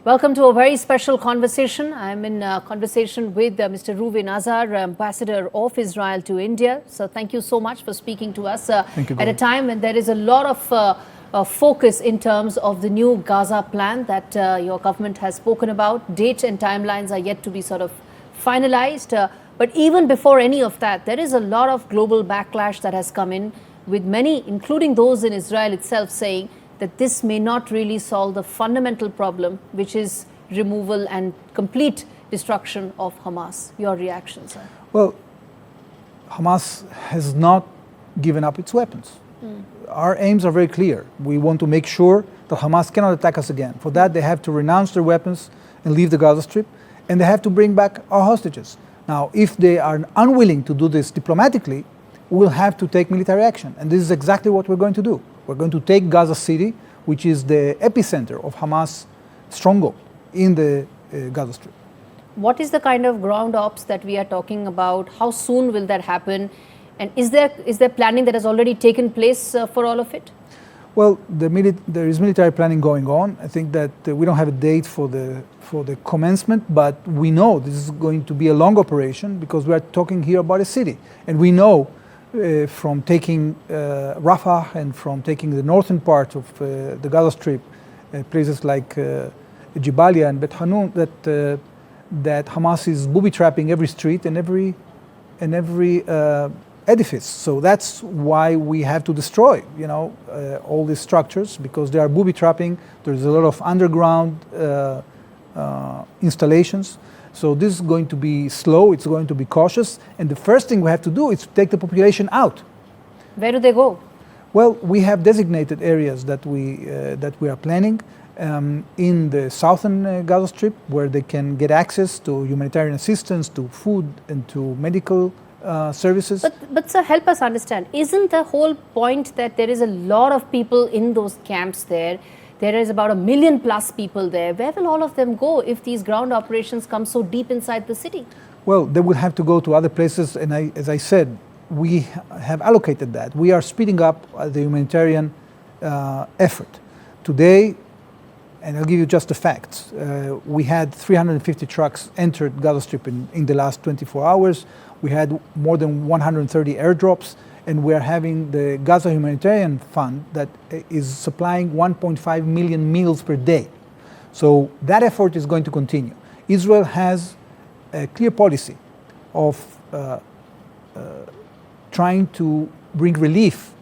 Welcome to a very special conversation. I'm in conversation with Mr. Reuven Azar, Ambassador of Israel to India. So thank you so much for speaking to us at a time when there is a lot of focus in terms of the new Gaza plan that your government has spoken about. Date and timelines are yet to be sort of finalized. But even before any of that, there is a lot of global backlash that has come in, with many, including those in Israel itself, saying that this may not really solve the fundamental problem, which is removal and complete destruction of Hamas. Your reaction, sir? Well, Hamas has not given up its weapons. Our aims are very clear. We want to make sure that Hamas cannot attack us again. For that, they have to renounce their weapons and leave the Gaza Strip, and they have to bring back our hostages. Now, if they are unwilling to do this diplomatically, we will have to take military action. And this is exactly what we're going to do. We're going to take Gaza City, which is the epicenter of Hamas stronghold in the Gaza Strip. What is the kind of ground ops that we are talking about? How soon will that happen? And is there planning that has already taken place for all of it? Well, there is military planning going on. I think that we don't have a date for the commencement, but we know this is going to be a long operation because we are talking here about a city. And we know from taking Rafah and from taking the northern part of the Gaza Strip, places like Jabalia and Bet Hanun, that Hamas is booby-trapping every street and every edifice. So that's why we have to destroy, all these structures, because they are booby-trapping. There's a lot of underground installations. So this is going to be slow, it's going to be cautious, and the first thing we have to do is to take the population out. Where do they go? Well, we have designated areas that we are planning in the southern Gaza Strip, where they can get access to humanitarian assistance, to food, and to medical services. But sir, help us understand, isn't the whole point that there is a lot of people in those camps there? There is about 1 million plus people there. Where will all of them go if these ground operations come so deep inside the city? Well, they will have to go to other places, and as I said, we have allocated that. We are speeding up the humanitarian effort. Today, and I'll give you just the facts, we had 350 trucks entered Gaza Strip in the last 24 hours. We had more than 130 airdrops. And we're having the Gaza Humanitarian Fund that is supplying 1.5 million meals per day. So that effort is going to continue. Israel has a clear policy of trying to bring relief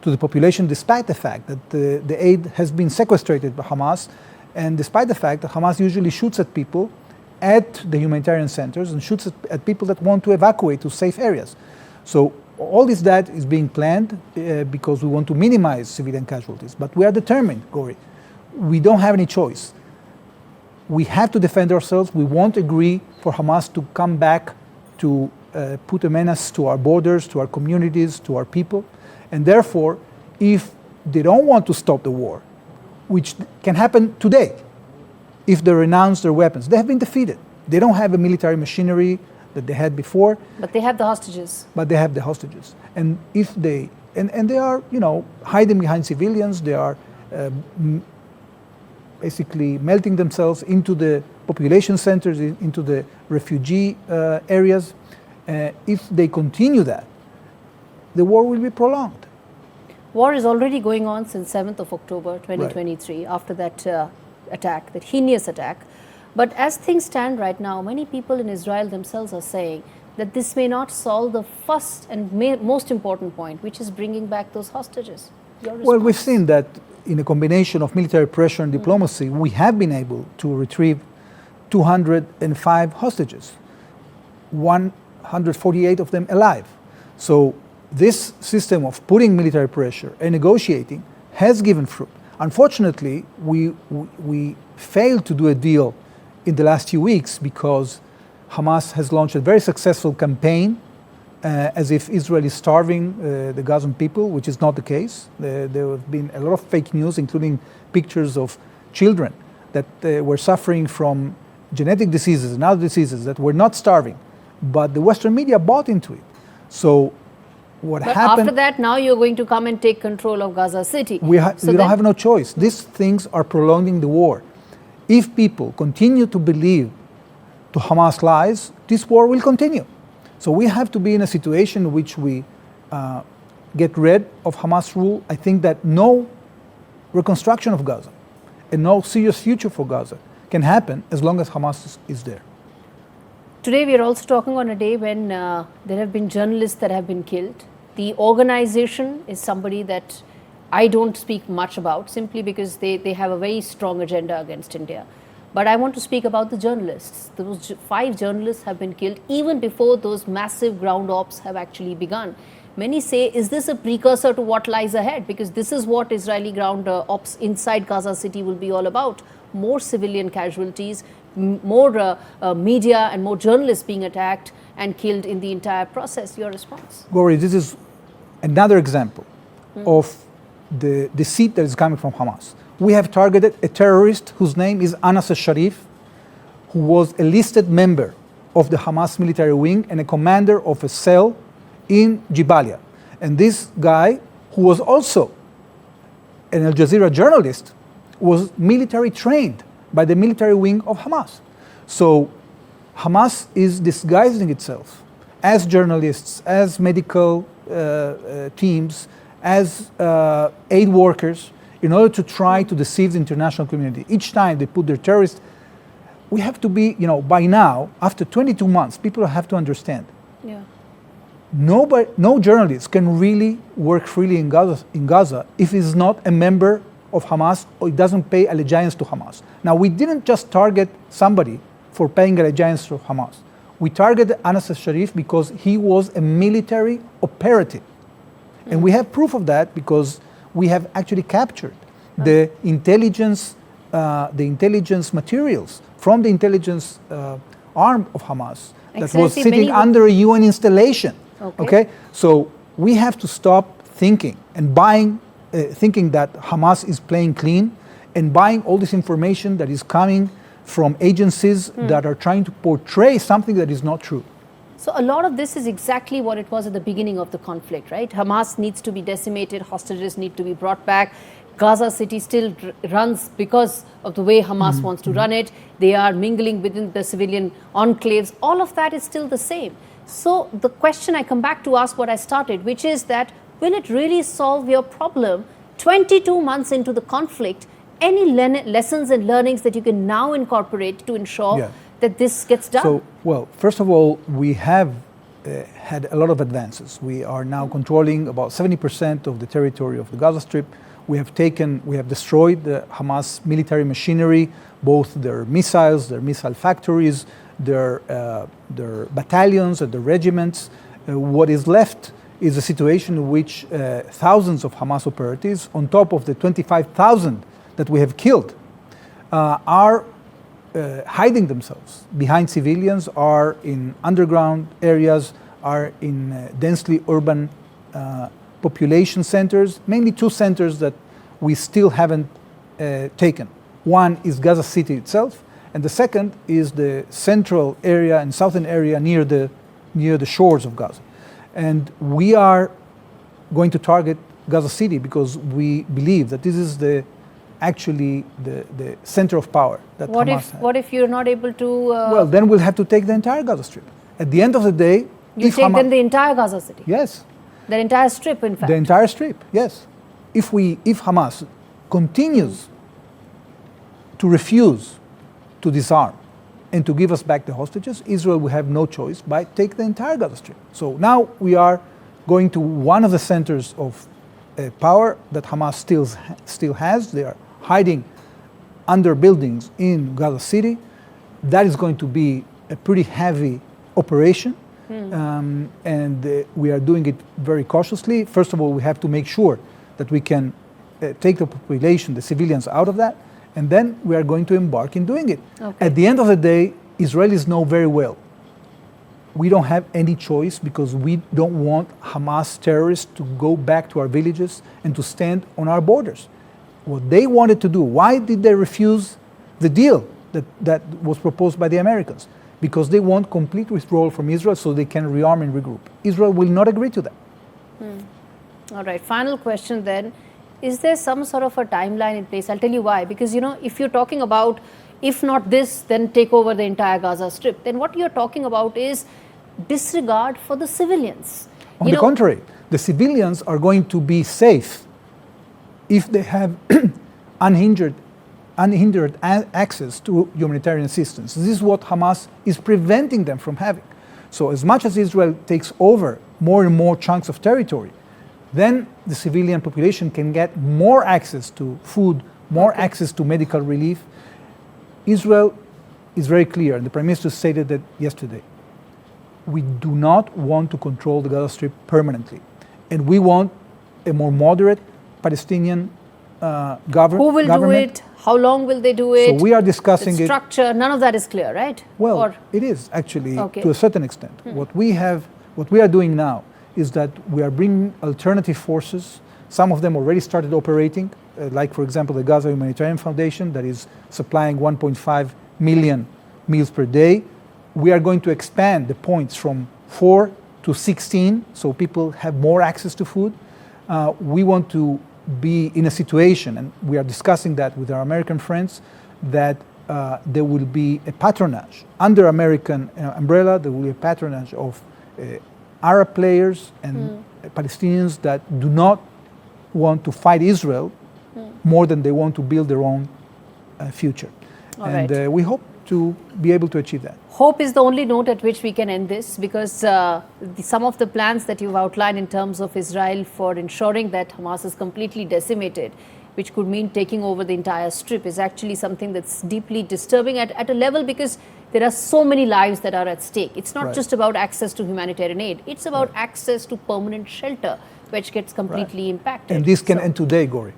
to the population, despite the fact that the aid has been sequestrated by Hamas, and despite the fact that Hamas usually shoots at people at the humanitarian centers and shoots at people that want to evacuate to safe areas. So all that is being planned because we want to minimize civilian casualties. But we are determined, Gaurie. We don't have any choice. We have to defend ourselves. We won't agree for Hamas to come back to put a menace to our borders, to our communities, to our people. And therefore, if they don't want to stop the war, which can happen today, if they renounce their weapons, they have been defeated. They don't have a military machinery that they had before. But they have the hostages. But they have the hostages. And if they, and they are, hiding behind civilians, they are basically melting themselves into the population centers, into the refugee areas. If they continue that, the war will be prolonged. War is already going on since 7th of October 2023, after that attack, that heinous attack. But as things stand right now, many people in Israel themselves are saying that this may not solve the first and most important point, which is bringing back those hostages. Well, we've seen that in a combination of military pressure and diplomacy, we have been able to retrieve 205 hostages, 148 of them alive. So this system of putting military pressure and negotiating has given fruit. Unfortunately, we failed to do a deal in the last few weeks because Hamas has launched a very successful campaign as if Israel is starving the Gazan people, which is not the case. There have been a lot of fake news, including pictures of children that were suffering from genetic diseases and other diseases that were not starving, but the Western media bought into it. So what happened... After that, now you're going to come and take control of Gaza City. We don't have no choice. These things are prolonging the war. If people continue to believe to Hamas lies, this war will continue. So we have to be in a situation in which we get rid of Hamas rule. I think that no reconstruction of Gaza and no serious future for Gaza can happen as long as Hamas is there. Today we are also talking on a day when there have been journalists that have been killed. The organization is somebody that I don't speak much about simply because they have a very strong agenda against India. But I want to speak about the journalists. Those 5 journalists have been killed even before those massive ground ops have actually begun. Many say, is this a precursor to what lies ahead? Because this is what Israeli ground ops inside Gaza City will be all about. More civilian casualties, more media and more journalists being attacked and killed in the entire process. Your response? Gaurie, this is another example of the deceit that is coming from Hamas. We have targeted a terrorist whose name is Anas al-Sharif, who was a listed member of the Hamas military wing and a commander of a cell in Jabalia. And this guy, who was also an Al Jazeera journalist, was military trained by the military wing of Hamas. So Hamas is disguising itself as journalists, as medical teams, as aid workers, in order to try to deceive the international community. Each time they put their terrorists, we have to be, by now, after 22 months, people have to understand. Yeah. No journalist can really work freely in Gaza if he's not a member of Hamas or he doesn't pay allegiance to Hamas. Now, we didn't just target somebody for paying allegiance to Hamas. We targeted Anas al-Sharif because he was a military operative. And we have proof of that because we have actually captured the intelligence materials from the intelligence arm of Hamas that was sitting under a UN installation. Okay? So we have to stop thinking and thinking that Hamas is playing clean and buying all this information that is coming from agencies that are trying to portray something that is not true. So a lot of this is exactly what it was at the beginning of the conflict, right? Hamas needs to be decimated, hostages need to be brought back. Gaza City still runs because of the way Hamas wants to run it. They are mingling within the civilian enclaves. All of that is still the same. So the question I come back to ask what I started, which is that will it really solve your problem 22 months into the conflict? Any lessons and learnings that you can now incorporate to ensure that this gets done? So, well, first of all, we have had a lot of advances. We are now controlling about 70% of the territory of the Gaza Strip. We have destroyed the Hamas military machinery, both their missiles, their missile factories, their battalions and their regiments. What is left is a situation in which thousands of Hamas operatives, on top of the 25,000 that we have killed, are hiding themselves behind civilians, are in underground areas, are in densely urban population centers, mainly 2 centers that we still haven't taken. One is Gaza City itself, and the second is the central area and southern area near the shores of Gaza. And we are going to target Gaza City because we believe that this is actually the center of power that Hamas has. What if you're not able to... Well, then we'll have to take the entire Gaza Strip. At the end of the day... You take then the entire Gaza City? Yes. The entire strip, in fact? The entire strip, yes. If Hamas continues to refuse to disarm and to give us back the hostages, Israel will have no choice but take the entire Gaza Strip. So now we are going to one of the centers of power that Hamas still has. They are hiding under buildings in Gaza City. That is going to be a pretty heavy operation. And we are doing it very cautiously. First of all, we have to make sure that we can take the population, the civilians, out of that, and then we are going to embark in doing it. Okay. At the end of the day, Israelis know very well we don't have any choice because we don't want Hamas terrorists to go back to our villages and to stand on our borders. What they wanted to do, why did they refuse the deal that was proposed by the Americans? Because they want complete withdrawal from Israel so they can rearm and regroup. Israel will not agree to that. All right, final question then. Is there some sort of a timeline in place? I'll tell you why. Because, if you're talking about if not this, then take over the entire Gaza Strip. Then what you're talking about is disregard for the civilians. On the contrary, the civilians are going to be safe if they have unhindered access to humanitarian assistance. This is what Hamas is preventing them from having. So as much as Israel takes over more and more chunks of territory, then the civilian population can get more access to food, more access to medical relief. Israel is very clear, and the Prime Minister stated that yesterday. We do not want to control the Gaza Strip permanently, and we want a more moderate Palestinian government. Who will do it? How long will they do it? So we are discussing the structure. None of that is clear, right? Well, it is actually to a certain extent. What we are doing now is that we are bringing alternative forces. Some of them already started operating, like for example the Gaza Humanitarian Foundation that is supplying 1.5 million meals per day. We are going to expand the points from 4 to 16 so people have more access to food. We want to be in a situation, and we are discussing that with our American friends, that there will be a patronage under American umbrella. There will be a patronage of Arab players and Palestinians that do not want to fight Israel more than they want to build their own future. We hope to be able to achieve that. Hope is the only note at which we can end this, because some of the plans that you've outlined in terms of Israel for ensuring that Hamas is completely decimated, which could mean taking over the entire strip, is actually something that's deeply disturbing at a level, because there are so many lives that are at stake. It's not just about access to humanitarian aid, it's about access to permanent shelter, which gets completely impacted. And this can end today, Gaurie.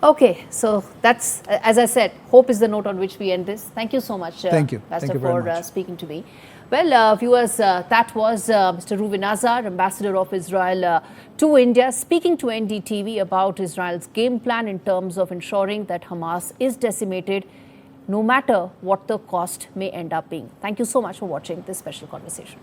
Okay, so that's, as I said, hope is the note on which we end this. Thank you so much, Thank you. Ambassador, Thank you very for much. Speaking to me. Well, viewers, that was Mr. Reuven Azar, Ambassador of Israel to India, speaking to NDTV about Israel's game plan in terms of ensuring that Hamas is decimated, no matter what the cost may end up being. Thank you so much for watching this special conversation.